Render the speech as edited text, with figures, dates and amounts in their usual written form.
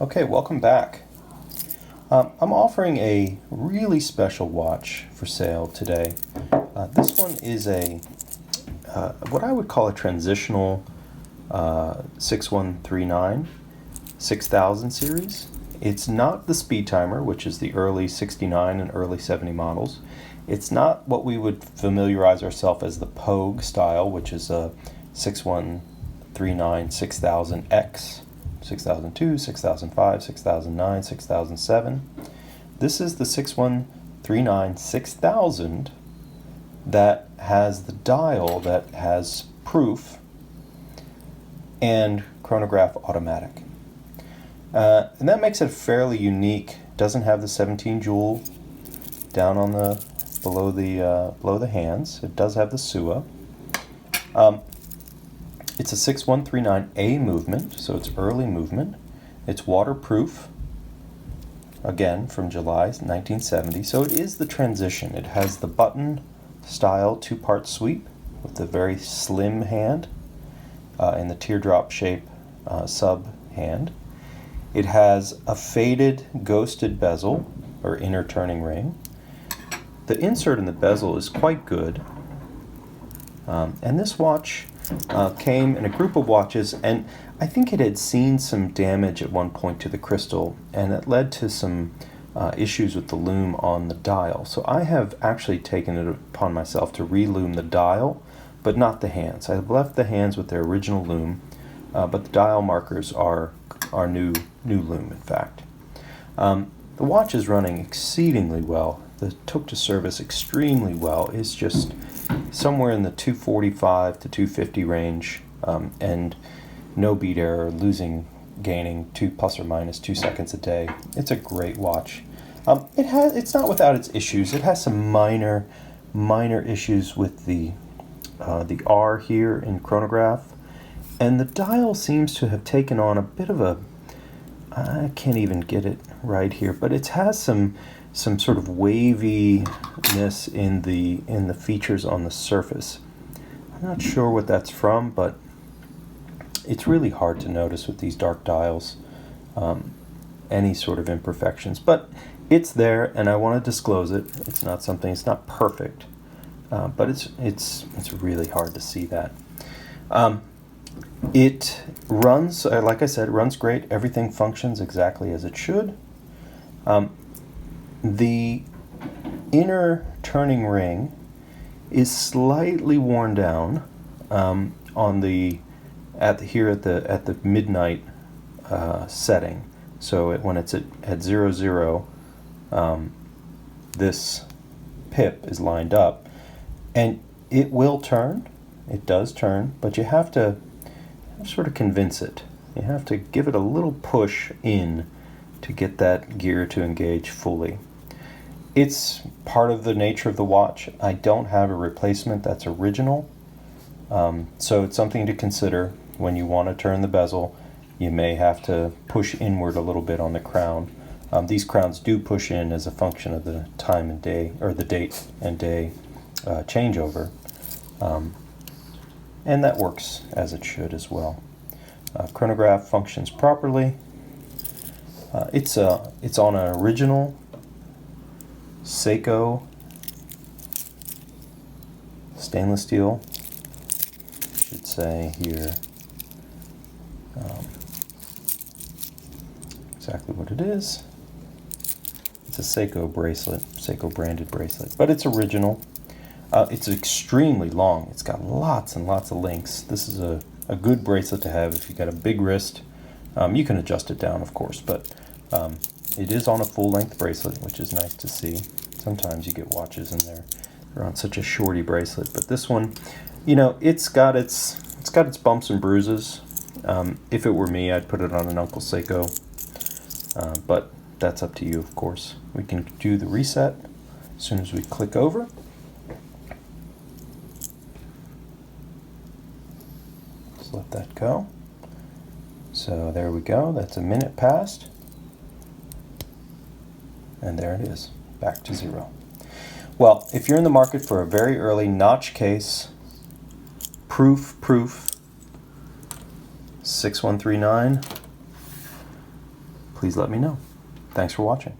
Okay, welcome back. I'm offering a really special watch for sale today. This one is what I would call a transitional 6139 6000 series. It's not the speed timer, which is the early 69 and early 70 models. It's not what we would familiarize ourselves as the Pogue style, which is a 6139 6000X. 6002, 6005, 6009, 6007. This is the 6139 6000 that has the dial that has proof and chronograph automatic. And that makes it fairly unique. Doesn't have the 17 jewel down on the below the hands. It does have the SUA. It's a 6139A movement, so it's early movement. It's waterproof, again from July 1970. So it is the transition. It has the button style two-part sweep with the very slim hand and the teardrop shape sub hand. It has a faded ghosted bezel or inner turning ring. The insert in the bezel is quite good. And this watch came in a group of watches, and I think it had seen some damage at one point to the crystal, and it led to some issues with the lume on the dial. So I have actually taken it upon myself to relume the dial, but not the hands. I've left the hands with their original lume, but the dial markers are new lume, in fact. The watch is running exceedingly well. The took to service extremely well. It's just somewhere in the 245 to 250 range, and no beat error, gaining 2 plus or minus 2 seconds a day. It's a great watch. It's not without its issues. It has some minor issues with the R here in chronograph, and the dial seems to have taken on a bit of I can't even get it right here, but it has some sort of waviness in the features on the surface. I'm not sure what that's from, but it's really hard to notice with these dark dials any sort of imperfections. But it's there, and I want to disclose it. It's not perfect, but it's really hard to see that. It runs, like I said, it runs great. Everything functions exactly as it should. The inner turning ring is slightly worn down at the midnight setting. So when it's at 00, this pip is lined up, and it will turn. It does turn, but you have to sort of convince it. You have to give it a little push in to get that gear to engage fully. It's part of the nature of the watch. I don't have a replacement that's original, so it's something to consider when you want to turn the bezel. You may have to push inward a little bit on the crown. These crowns do push in as a function of the time and day, or the date and day changeover, and that works as it should as well. Chronograph functions properly. It's on an original Seiko stainless steel. Should say here exactly what it is. It's a Seiko bracelet, Seiko branded bracelet, but it's original. It's extremely long. It's got lots and lots of links. This is a good bracelet to have if you got a big wrist. You can adjust it down, of course, but it is on a full-length bracelet, which is nice to see. Sometimes you get watches and they're on such a shorty bracelet, but this one, it's got its bumps and bruises. If it were me, I'd put it on an Uncle Seiko, but that's up to you, of course. We can do the reset as soon as we click over. Just let that go. So there we go. That's a minute past. And there it is, back to 0. Well, if you're in the market for a very early notch case, proof 6139, please let me know. Thanks for watching.